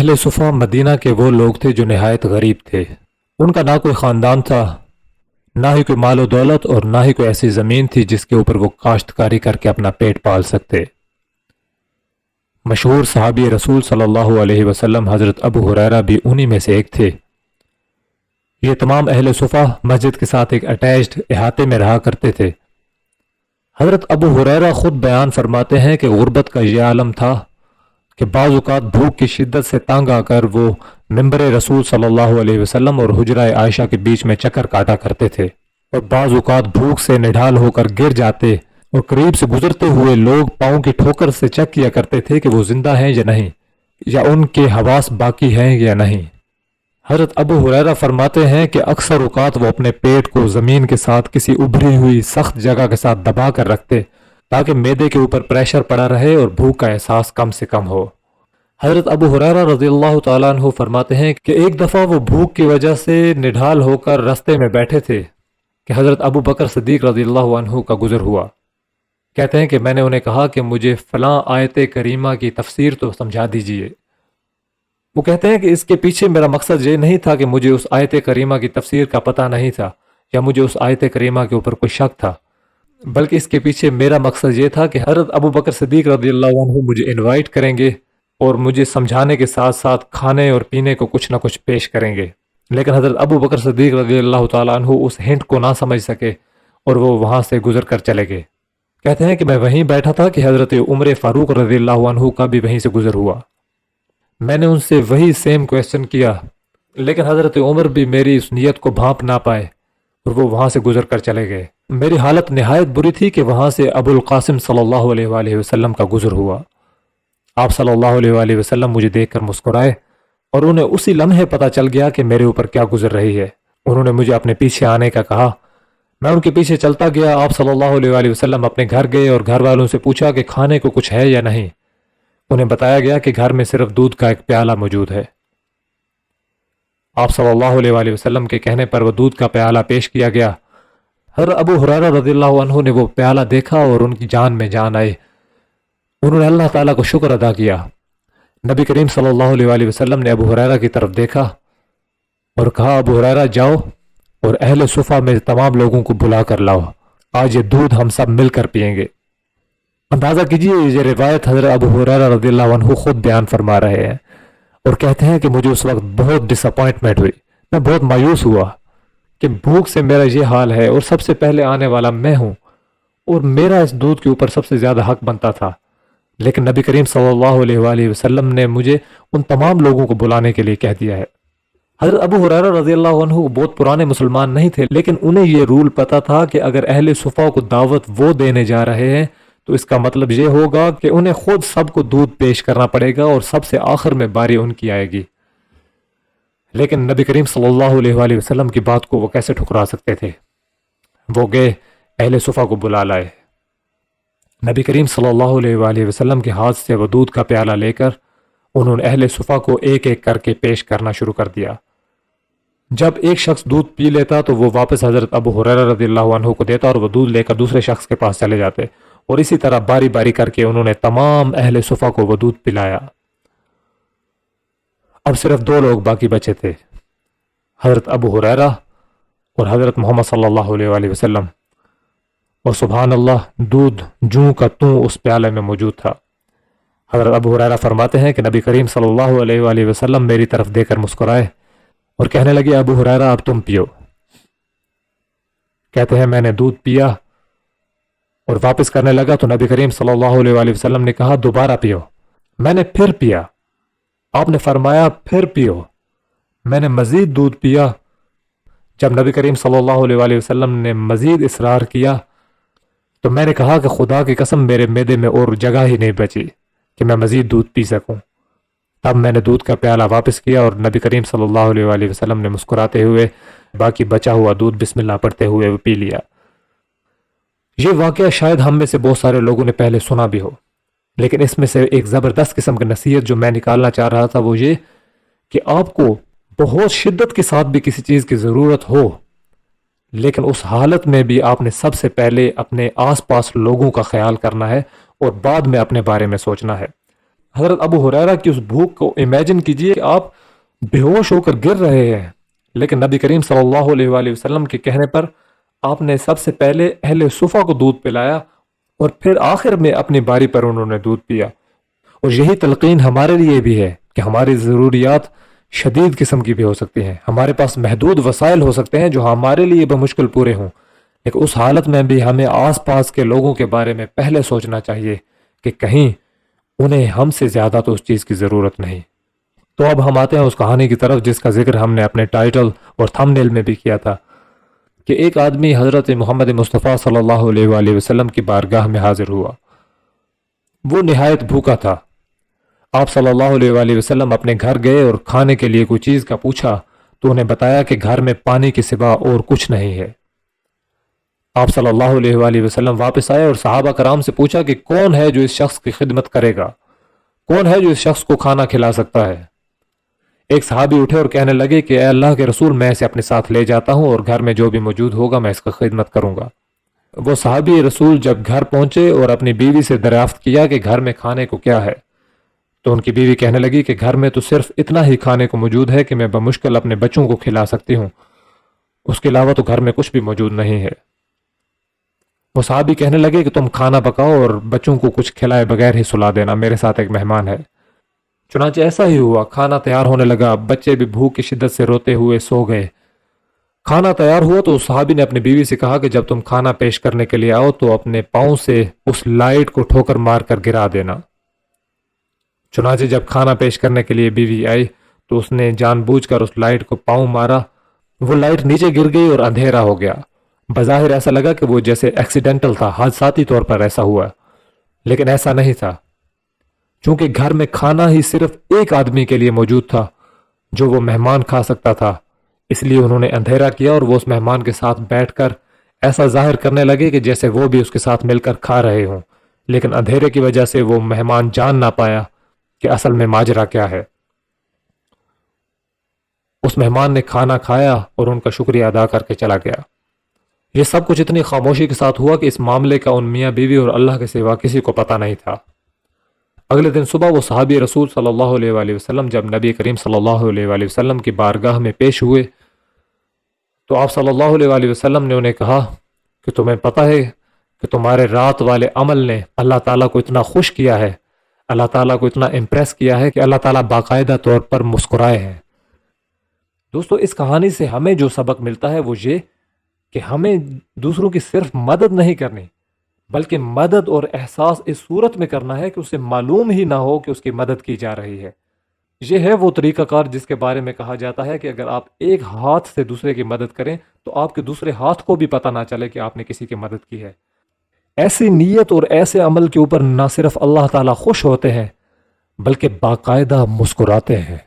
اہل صفا مدینہ کے وہ لوگ تھے جو نہایت غریب تھے۔ ان کا نہ کوئی خاندان تھا، نہ ہی کوئی مال و دولت، اور نہ ہی کوئی ایسی زمین تھی جس کے اوپر وہ کاشتکاری کر کے اپنا پیٹ پال سکتے۔ مشہور صحابی رسول صلی اللہ علیہ وسلم حضرت ابو ہریرہ بھی انہی میں سے ایک تھے۔ یہ تمام اہل صفا مسجد کے ساتھ ایک اٹیچڈ احاطے میں رہا کرتے تھے۔ حضرت ابو ہریرہ خود بیان فرماتے ہیں کہ غربت کا یہ عالم تھا کہ بعض اوقات بھوک کی شدت سے تنگ آ کر وہ منبر رسول صلی اللہ علیہ وسلم اور حجرہ عائشہ کے بیچ میں چکر کاٹا کرتے تھے، اور بعض اوقات بھوک سے نڈھال ہو کر گر جاتے اور قریب سے گزرتے ہوئے لوگ پاؤں کی ٹھوکر سے چیک کیا کرتے تھے کہ وہ زندہ ہیں یا نہیں، یا ان کے حواس باقی ہیں یا نہیں۔ حضرت ابو ہریرہ فرماتے ہیں کہ اکثر اوقات وہ اپنے پیٹ کو زمین کے ساتھ کسی ابھری ہوئی سخت جگہ کے ساتھ دبا کر رکھتے تاکہ معدے کے اوپر پریشر پڑا رہے اور بھوک کا احساس کم سے کم ہو۔ حضرت ابو ہریرہ رضی اللہ تعالیٰ عنہ فرماتے ہیں کہ ایک دفعہ وہ بھوک کی وجہ سے نڈھال ہو کر رستے میں بیٹھے تھے کہ حضرت ابو بکر صدیق رضی اللہ عنہ کا گزر ہوا۔ کہتے ہیں کہ میں نے انہیں کہا کہ مجھے فلاں آیت کریمہ کی تفسیر تو سمجھا دیجئے۔ وہ کہتے ہیں کہ اس کے پیچھے میرا مقصد یہ نہیں تھا کہ مجھے اس آیت کریمہ کی تفسیر کا پتہ نہیں تھا یا مجھے اس آیت کریمہ کے اوپر کوئی شک تھا، بلکہ اس کے پیچھے میرا مقصد یہ تھا کہ حضرت ابو بکر صدیق رضی اللہ عنہ مجھے انوائٹ کریں گے اور مجھے سمجھانے کے ساتھ ساتھ کھانے اور پینے کو کچھ نہ کچھ پیش کریں گے، لیکن حضرت ابو بکر صدیق رضی اللہ تعالیٰ عنہ اس ہنٹ کو نہ سمجھ سکے اور وہ وہاں سے گزر کر چلے گئے۔ کہتے ہیں کہ میں وہیں بیٹھا تھا کہ حضرت عمر فاروق رضی اللہ عنہ کا بھی وہیں سے گزر ہوا۔ میں نے ان سے وہی سیم کویسچن کیا، لیکن حضرت عمر بھی میری اس نیت کو بھانپ نہ پائے اور وہ وہاں سے گزر کر چلے گئے۔ میری حالت نہایت بری تھی کہ وہاں سے ابو القاسم صلی اللہ علیہ وآلہ وسلم کا گزر ہوا۔ آپ صلی اللہ علیہ وآلہ وسلم مجھے دیکھ کر مسکرائے اور انہیں اسی لمحے پتہ چل گیا کہ میرے اوپر کیا گزر رہی ہے۔ انہوں نے مجھے اپنے پیچھے آنے کا کہا، میں ان کے پیچھے چلتا گیا۔ آپ صلی اللہ علیہ وآلہ وسلم اپنے گھر گئے اور گھر والوں سے پوچھا کہ کھانے کو کچھ ہے یا نہیں۔ انہیں بتایا گیا کہ گھر میں صرف دودھ کا ایک پیالہ موجود ہے۔ آپ صلی اللہ علیہ وآلہ وسلم کے کہنے پر وہ دودھ کا پیالہ پیش کیا گیا۔ حضرت ابو ہریرہ رضی اللہ عنہ نے وہ پیالہ دیکھا اور ان کی جان میں جان آئی۔ انہوں نے اللہ تعالیٰ کو شکر ادا کیا۔ نبی کریم صلی اللہ علیہ وآلہ وسلم نے ابو ہریرہ کی طرف دیکھا اور کہا، ابو ہریرہ جاؤ اور اہل صفا میں تمام لوگوں کو بلا کر لاؤ، آج یہ دودھ ہم سب مل کر پیئیں گے۔ اندازہ کیجئے یہ روایت حضرت ابو ہریرہ رضی اللہ عنہ خود بیان فرما رہے ہیں اور کہتے ہیں کہ مجھے اس وقت بہت ڈس اپوائنٹمنٹ ہوئی، میں بہت مایوس ہوا کہ بھوک سے میرا یہ حال ہے اور سب سے پہلے آنے والا میں ہوں اور میرا اس دودھ کے اوپر سب سے زیادہ حق بنتا تھا، لیکن نبی کریم صلی اللہ علیہ وآلہ وسلم نے مجھے ان تمام لوگوں کو بلانے کے لیے کہہ دیا ہے۔ حضرت ابو ہریرہ رضی اللہ عنہ بہت پرانے مسلمان نہیں تھے، لیکن انہیں یہ رول پتا تھا کہ اگر اہل صفا کو دعوت وہ دینے جا رہے ہیں تو اس کا مطلب یہ ہوگا کہ انہیں خود سب کو دودھ پیش کرنا پڑے گا اور سب سے آخر میں باری ان کی آئے گی۔ لیکن نبی کریم صلی اللہ علیہ وآلہ وسلم کی بات کو وہ کیسے ٹھکرا سکتے تھے؟ وہ گئے، اہل صفا کو بلا لائے۔ نبی کریم صلی اللہ علیہ وآلہ وسلم کے ہاتھ سے وہ دودھ کا پیالہ لے کر انہوں نے اہل صفا کو ایک ایک کر کے پیش کرنا شروع کر دیا۔ جب ایک شخص دودھ پی لیتا تو وہ واپس حضرت ابو ہریرہ رضی اللہ عنہ کو دیتا اور وہ دودھ لے کر دوسرے شخص کے پاس چلے جاتے، اور اسی طرح باری باری کر کے انہوں نے تمام اہل صفا کو وہ دودھ پلایا۔ اب صرف دو لوگ باقی بچے تھے، حضرت ابو ہریرہ اور حضرت محمد صلی اللہ علیہ وآلہ وسلم، اور سبحان اللہ دودھ جوں کا توں اس پیالے میں موجود تھا۔ حضرت ابو ہریرہ فرماتے ہیں کہ نبی کریم صلی اللہ علیہ وآلہ وسلم میری طرف دے کر مسکرائے اور کہنے لگے، ابو ہریرہ اب تم پیو۔ کہتے ہیں میں نے دودھ پیا اور واپس کرنے لگا تو نبی کریم صلی اللہ علیہ وآلہ وسلم نے کہا، دوبارہ پیو۔ میں نے پھر پیا۔ آپ نے فرمایا پھر پیو۔ میں نے مزید دودھ پیا۔ جب نبی کریم صلی اللہ علیہ وآلہ وسلم نے مزید اصرار کیا تو میں نے کہا کہ خدا کی قسم میرے معدے میں اور جگہ ہی نہیں بچی کہ میں مزید دودھ پی سکوں۔ تب میں نے دودھ کا پیالہ واپس کیا اور نبی کریم صلی اللہ علیہ وآلہ وسلم نے مسکراتے ہوئے باقی بچا ہوا دودھ بسم اللہ پڑھتے ہوئے وہ پی لیا۔ یہ واقعہ شاید ہم میں سے بہت سارے لوگوں نے پہلے سنا بھی ہو، لیکن اس میں سے ایک زبردست قسم کی نصیحت جو میں نکالنا چاہ رہا تھا وہ یہ کہ آپ کو بہت شدت کے ساتھ بھی کسی چیز کی ضرورت ہو، لیکن اس حالت میں بھی آپ نے سب سے پہلے اپنے آس پاس لوگوں کا خیال کرنا ہے اور بعد میں اپنے بارے میں سوچنا ہے۔ حضرت ابو ہریرہ کی اس بھوک کو امیجن کیجئے کہ آپ بے ہوش ہو کر گر رہے ہیں، لیکن نبی کریم صلی اللہ علیہ وآلہ وسلم کے کہنے پر آپ نے سب سے پہلے اہل صفہ کو دودھ پلایا اور پھر آخر میں اپنی باری پر انہوں نے دودھ پیا۔ اور یہی تلقین ہمارے لیے بھی ہے کہ ہماری ضروریات شدید قسم کی بھی ہو سکتی ہیں، ہمارے پاس محدود وسائل ہو سکتے ہیں جو ہمارے لیے بمشکل پورے ہوں، لیکن اس حالت میں بھی ہمیں آس پاس کے لوگوں کے بارے میں پہلے سوچنا چاہیے کہ کہیں انہیں ہم سے زیادہ تو اس چیز کی ضرورت نہیں۔ تو اب ہم آتے ہیں اس کہانی کی طرف جس کا ذکر ہم نے اپنے ٹائٹل اور تھم نیل میں بھی کیا تھا، کہ ایک آدمی حضرت محمد مصطفیٰ صلی اللہ علیہ وآلہ وسلم کی بارگاہ میں حاضر ہوا۔ وہ نہایت بھوکا تھا۔ آپ صلی اللہ علیہ وآلہ وسلم اپنے گھر گئے اور کھانے کے لیے کوئی چیز کا پوچھا تو انہیں بتایا کہ گھر میں پانی کے سوا اور کچھ نہیں ہے۔ آپ صلی اللہ علیہ وآلہ وسلم واپس آئے اور صحابہ کرام سے پوچھا کہ کون ہے جو اس شخص کی خدمت کرے گا، کون ہے جو اس شخص کو کھانا کھلا سکتا ہے۔ ایک صحابی اٹھے اور کہنے لگے کہ اے اللہ کے رسول، میں اسے اپنے ساتھ لے جاتا ہوں اور گھر میں جو بھی موجود ہوگا میں اس کا خدمت کروں گا۔ وہ صحابی رسول جب گھر پہنچے اور اپنی بیوی سے دریافت کیا کہ گھر میں کھانے کو کیا ہے، تو ان کی بیوی کہنے لگی کہ گھر میں تو صرف اتنا ہی کھانے کو موجود ہے کہ میں بمشکل اپنے بچوں کو کھلا سکتی ہوں، اس کے علاوہ تو گھر میں کچھ بھی موجود نہیں ہے۔ وہ صحابی کہنے لگے کہ تم کھانا پکاؤ اور بچوں کو کچھ کھلائے بغیر ہی سلا دینا، میرے ساتھ ایک مہمان ہے۔ چنانچہ ایسا ہی ہوا، کھانا تیار ہونے لگا، بچے بھی بھوک کی شدت سے روتے ہوئے سو گئے۔ کھانا تیار ہوا تو اس صحابی نے اپنی بیوی سے کہا کہ جب تم کھانا پیش کرنے کے لیے آؤ تو اپنے پاؤں سے اس لائٹ کو ٹھوکر مار کر گرا دینا۔ چنانچہ جب کھانا پیش کرنے کے لیے بیوی آئی تو اس نے جان بوجھ کر اس لائٹ کو پاؤں مارا، وہ لائٹ نیچے گر گئی اور اندھیرا ہو گیا۔ بظاہر ایسا لگا کہ وہ جیسے ایکسیڈنٹل تھا، حادثاتی طور پر ایسا ہوا، لیکن ایسا نہیں تھا، چونکہ گھر میں کھانا ہی صرف ایک آدمی کے لیے موجود تھا جو وہ مہمان کھا سکتا تھا، اس لیے انہوں نے اندھیرا کیا اور وہ اس مہمان کے ساتھ بیٹھ کر ایسا ظاہر کرنے لگے کہ جیسے وہ بھی اس کے ساتھ مل کر کھا رہے ہوں، لیکن اندھیرے کی وجہ سے وہ مہمان جان نہ پایا کہ اصل میں ماجرا کیا ہے۔ اس مہمان نے کھانا کھایا اور ان کا شکریہ ادا کر کے چلا گیا۔ یہ سب کچھ اتنی خاموشی کے ساتھ ہوا کہ اس معاملے کا ان میاں بیوی اور اللہ کے سوا کسی کو پتہ نہیں تھا۔ اگلے دن صبح وہ صحابی رسول صلی اللہ علیہ وآلہ وسلم جب نبی کریم صلی اللہ علیہ وآلہ وسلم کی بارگاہ میں پیش ہوئے تو آپ صلی اللہ علیہ وآلہ وسلم نے انہیں کہا کہ تمہیں پتہ ہے کہ تمہارے رات والے عمل نے اللہ تعالیٰ کو اتنا خوش کیا ہے، اللہ تعالیٰ کو اتنا امپریس کیا ہے کہ اللہ تعالیٰ باقاعدہ طور پر مسکرائے ہیں۔ دوستو، اس کہانی سے ہمیں جو سبق ملتا ہے وہ یہ کہ ہمیں دوسروں کی صرف مدد نہیں کرنی، بلکہ مدد اور احساس اس صورت میں کرنا ہے کہ اسے معلوم ہی نہ ہو کہ اس کی مدد کی جا رہی ہے۔ یہ ہے وہ طریقہ کار جس کے بارے میں کہا جاتا ہے کہ اگر آپ ایک ہاتھ سے دوسرے کی مدد کریں تو آپ کے دوسرے ہاتھ کو بھی پتہ نہ چلے کہ آپ نے کسی کی مدد کی ہے۔ ایسی نیت اور ایسے عمل کے اوپر نہ صرف اللہ تعالیٰ خوش ہوتے ہیں بلکہ باقاعدہ مسکراتے ہیں۔